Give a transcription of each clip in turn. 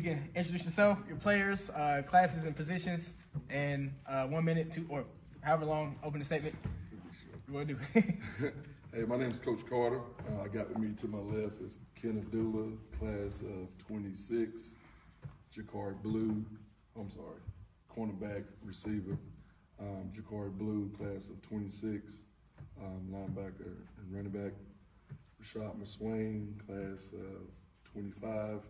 you can introduce yourself, your players, classes, and positions, and 1 minute to, or however long, opening statement you want to do. Hey, my name is Coach Carter. I got with me to my left is Kenneth Dula, class of 26, Jacquard Blue, cornerback, receiver. Jacquard Blue, class of 26, linebacker and running back. Rashad McSwain, class of 25,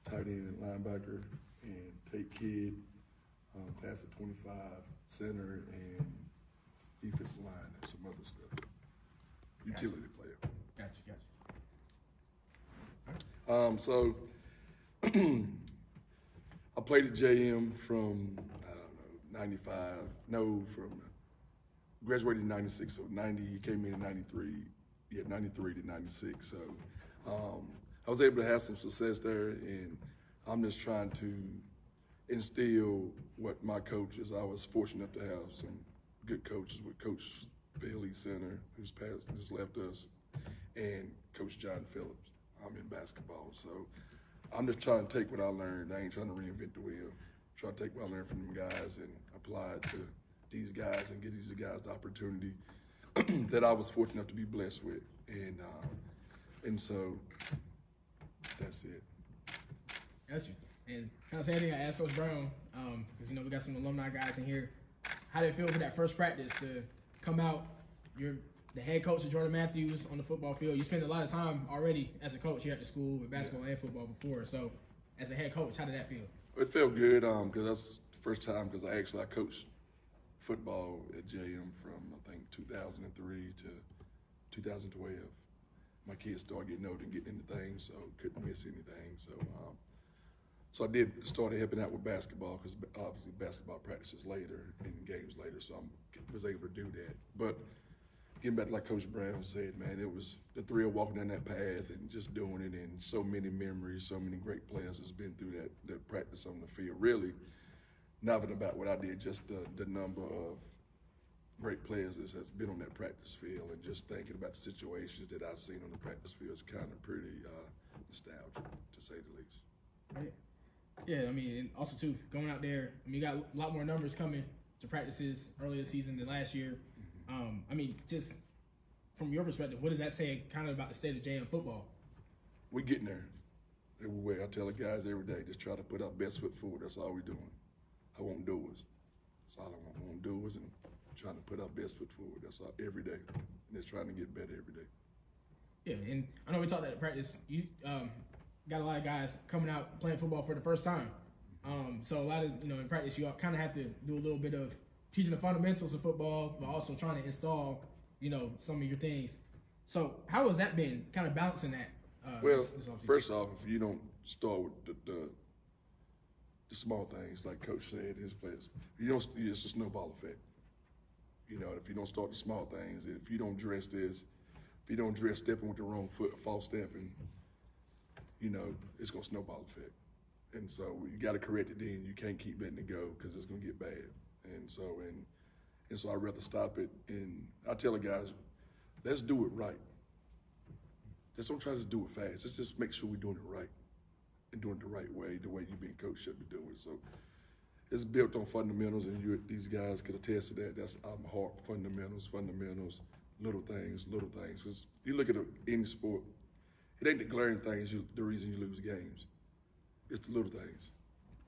tight end and linebacker. And Tate Kidd, class of 25, center and defensive line and some other stuff. Utility player. Gotcha. So I played at JM from, 95, graduated in 96, so 90, came in 93, 93 to 96. So I was able to have some success there, and I'm just trying to instill what my coaches, I was fortunate enough to have some good coaches with Coach Bailey Center, who's just left us, and Coach Gary Phillips. I'm in basketball, so I'm just trying to take what I learned. I ain't trying to reinvent the wheel. I'm trying to take what I learned from them guys and apply it to these guys and give these guys the opportunity that I was fortunate enough to be blessed with. And so that's it. Got you. And kind of same thing I asked Coach Brown, because we got some alumni guys in here. How did it feel for that first practice to come out? You're the head coach of Jordan Matthews on the football field. You spent a lot of time already as a coach here at the school with basketball and football before. So, as a head coach, how did that feel? It felt good because that's the first time because I coached football at JM from I think 2003 to 2012. My kids started getting older and getting into things, so couldn't miss anything. So I did started helping out with basketball because obviously basketball practices later and games later, so I was able to do that. But getting back to like Coach Brown said, man, it was the thrill walking down that path and just doing it, and so many memories, so many great players has been through that practice on the field. Really, nothing about what I did, just the number of great players that has been on that practice field, and just thinking about the situations that I've seen on the practice field is kind of pretty nostalgic, to say the least. Right. Yeah, I mean, and also too, going out there, I mean, you got a lot more numbers coming to practices earlier this season than last year. I mean, just from your perspective, what does that say kind of about the state of JM football? We're getting there everywhere. I tell the guys every day, just try to put our best foot forward. That's all we're doing. I want doers. That's all I want. I want doers and trying to put our best foot forward. That's all, every day. And just trying to get better every day. Yeah, and I know we talked at practice. You got a lot of guys coming out playing football for the first time. So a lot of, in practice, you kind of have to do a little bit of teaching the fundamentals of football, but also trying to install, some of your things. So how has that been, kind of balancing that? Well, first off, if you don't start with the small things, like Coach said, his players, it's a snowball effect. If you don't start the small things, if you don't dress this, if you don't dress stepping with the wrong foot, false stepping, it's going to snowball effect. And so you got to correct it then. You can't keep letting it go because it's going to get bad. And so I'd rather stop it. And I tell the guys, let's do it right. Just don't try to do it fast. Let's just make sure we're doing it right and doing it the right way, the way you being coached should be doing. So it's built on fundamentals, and these guys could attest to that. That's hard fundamentals, little things. Because you look at any sport, it ain't the glaring things the reason you lose games. It's the little things.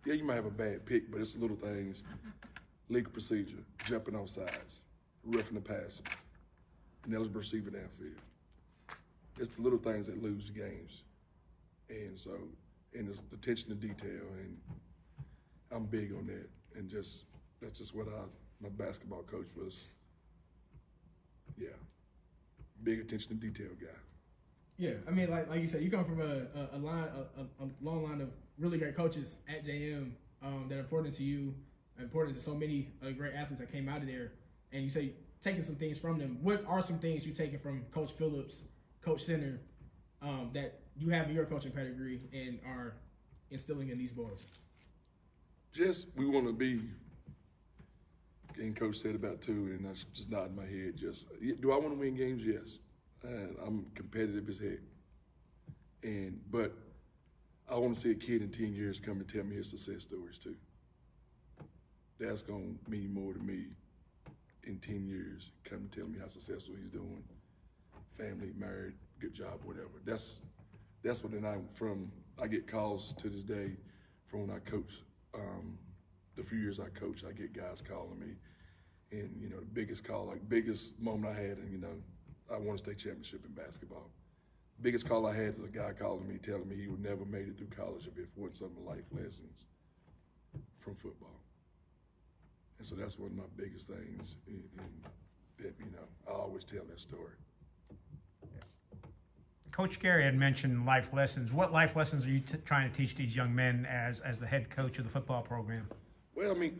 Yeah, you might have a bad pick, but it's the little things. Legal procedure, jumping off sides, roughing the passer, ineligible receiver downfield. It's the little things that lose the games. And it's the attention to detail, and I'm big on that. And that's just what my basketball coach was. Yeah, big attention to detail guy. Yeah, I mean, like you said, you come from a long line of really great coaches at JM that are important to you, important to so many great athletes that came out of there. And you say taking some things from them. What are some things you've taken from Coach Phillips, Coach Center, that you have in your coaching pedigree and are instilling in these boys? We want to be, and Coach said about too, and I just nodding my head, do I want to win games? Yes. And I'm competitive as heck. But I want to see a kid in 10 years come and tell me his success stories too. That's going to mean more to me in 10 years, come and tell me how successful he's doing, family, married, good job, whatever. That's what I get calls to this day from when I coach. The few years I coach, I get guys calling me. And, you know, the biggest moment I had, and, you know, I won a state championship in basketball. Biggest call I had is a guy calling me, telling me he would never made it through college if it wasn't some life lessons from football. And so that's one of my biggest things, and that, you know, I always tell that story. Coach Gary had mentioned life lessons. What life lessons are you trying to teach these young men as the head coach of the football program? Well, I mean,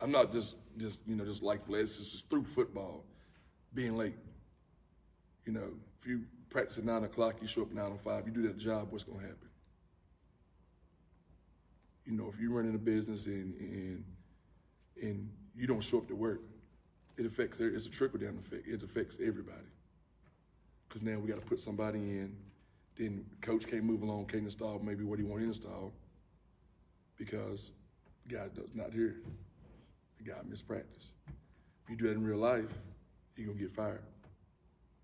I'm not just life lessons, just through football, being late. You know, if you practice at 9 o'clock, you show up at 9:05, you do that job, what's going to happen? You know, if you're running a business and you don't show up to work, it's a trickle-down effect. It affects everybody. Because now we got to put somebody in, then coach can't move along, can't install maybe what he want to install because the guy does not here. The guy mispractice. If you do that in real life, you're going to get fired.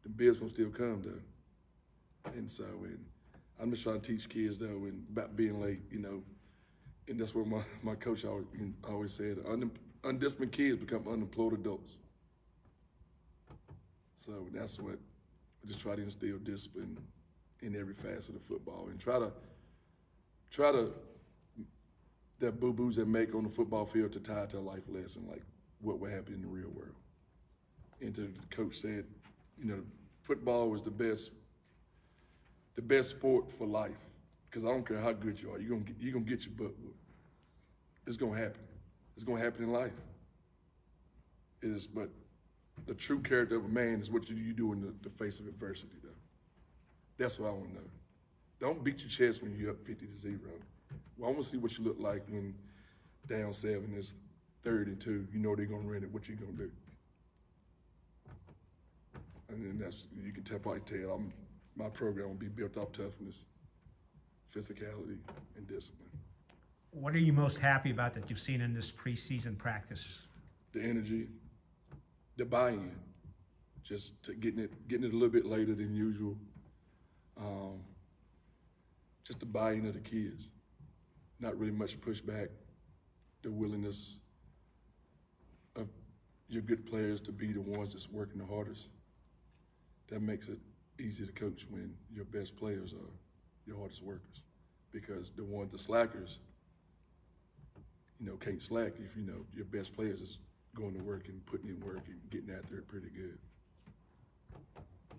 The bills will still come, though. And so, I'm just trying to teach kids, though, about being late, you know. And that's what my coach always said, undisciplined kids become unemployed adults. So that's what I just try to instill discipline in every facet of football and try to that boo-boos that make on the football field to tie to a life lesson, like what would happen in the real world. And the coach said, you know, football was the best sport for life. Because I don't care how good you are, you're gonna get your butt whooped. It's gonna happen. It's gonna happen in life. But the true character of a man is what you do in the face of adversity, though. That's what I want to know. Don't beat your chest when you're up 50-0. Well, I want to see what you look like when down 7 is 3rd and 2. You know they're gonna run it. What you gonna do? And then you can probably tell my program will be built off toughness, physicality, and discipline. What are you most happy about that you've seen in this preseason practice? The energy, the buy-in, just getting it a little bit later than usual. Just the buy-in of the kids. Not really much pushback. The willingness of your good players to be the ones that's working the hardest. That makes it easy to coach when your best players are your hardest workers. Because the slackers, you know, can't slack if, you know, your best players is going to work and putting in work and getting after it pretty good.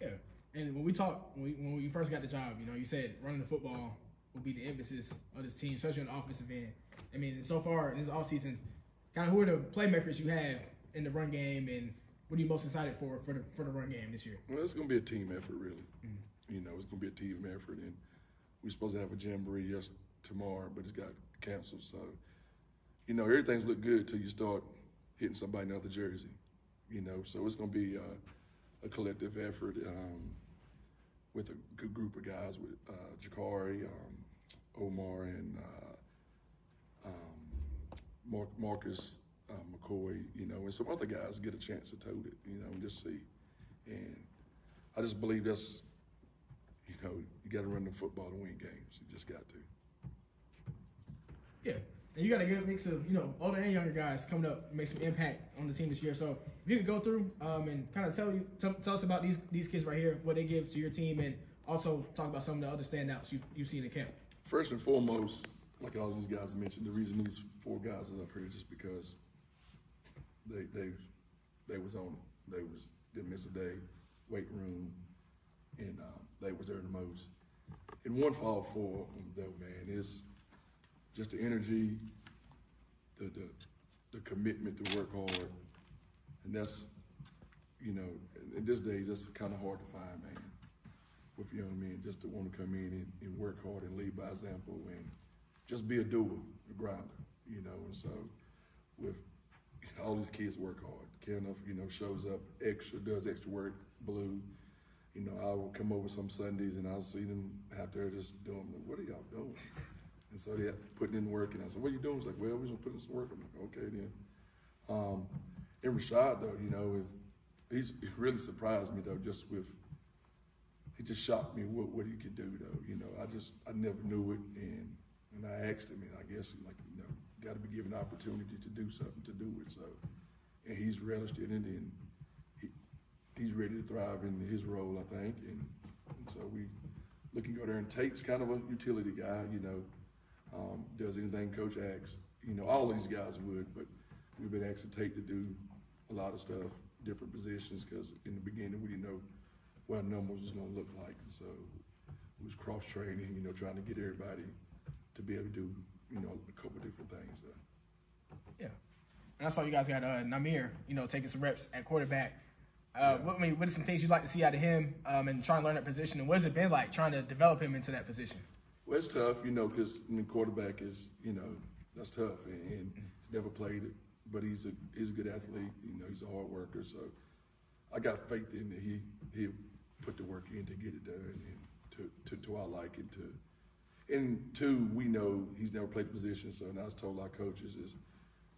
Yeah, and when we first got the job, you know, you said running the football will be the emphasis of this team, especially on the offensive end. I mean, so far in this offseason, kind of who are the playmakers you have in the run game, and what are you most excited for the run game this year? Well, it's going to be a team effort, really. Mm-hmm. You know, it's going to be a team effort, and we're supposed to have a jamboree tomorrow, but it's got canceled. So, you know, everything's look good till you start hitting somebody in the other jersey. You know, so it's going to be a collective effort with a good group of guys with Jakari, Omar, and Marcus McCoy, you know, and some other guys get a chance to tote it, you know, and just see. And I just believe that's, you know, you got to run the football to win games. You just got to. Yeah, and you got a good mix of, you know, older and younger guys coming up, make some impact on the team this year. So if you could go through and kind of tell us about these kids right here, what they give to your team, and also talk about some of the other standouts you've seen in camp. First and foremost, like all these guys mentioned, the reason these 4 guys are up here is just because they was on it. They didn't miss a day, weight room, and they was there the most. And one for all 4 of them, though, man, is just the energy, the commitment to work hard, and that's, you know, in this day, that's kind of hard to find, man, with young men, just to want to come in and work hard and lead by example and just be a doer, a grinder, you know. And so with all these kids work hard. Kenneth, you know, shows up extra, does extra work, Blue, You know, I would come over some Sundays and I'll see them out there just doing, like, what are y'all doing? And so they're putting in work, and I said, what are you doing? He's like, well, we're gonna put in some work. I'm like, okay then. And Rashad, though, you know, he really surprised me, though, he just shocked me what he could do, though. You know, I never knew it, and I asked him, and I guess, like, you know, got to be given the opportunity to do something to do it. So, and he's relished it, and he's ready to thrive in his role, I think. And so we looking to go there, and Tate's kind of a utility guy, you know, does anything Coach asks. You know, all these guys would, but we've been asking Tate to do a lot of stuff, different positions, because in the beginning we didn't know what our numbers was going to look like. And so it was cross-training, you know, trying to get everybody to be able to do, you know, a couple of different things there. Yeah. And I saw you guys got Namir, you know, taking some reps at quarterback. What are some things you'd like to see out of him and trying to learn that position? And what has it been like trying to develop him into that position? Well, it's tough, you know, because quarterback is, you know, that's tough, and he's never played it, but he's a good athlete. You know, he's a hard worker, so I got faith in that he'll put the work in to get it done, and to our liking. And two, we know he's never played the position, so now I was told our coaches is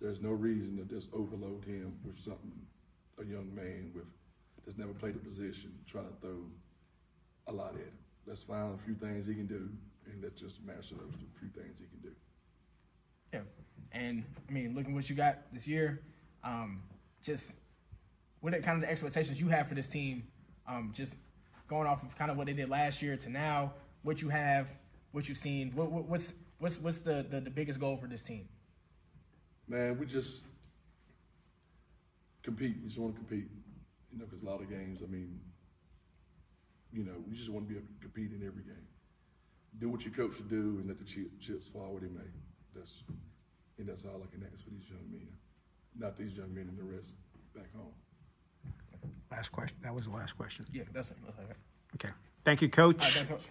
there's no reason to just overload him with something, a young man that's never played a position, trying to throw a lot at him. Let's find a few things he can do, and let's just master those few things he can do. Yeah, and I mean, looking what you got this year, just what are kind of the expectations you have for this team? Just going off of kind of what they did last year to now, what you have, what you've seen. What's the biggest goal for this team? Man, we just compete. We just want to compete, you know, because a lot of games, I mean, you know, we just want to be able to compete in every game. Do what your coach should do and let the chips fall where they may. That's all I can ask for these young men. Not these young men and the rest back home. Last question. That was the last question. Yeah, that's it. Okay. Thank you, Coach. All right, thanks, Coach.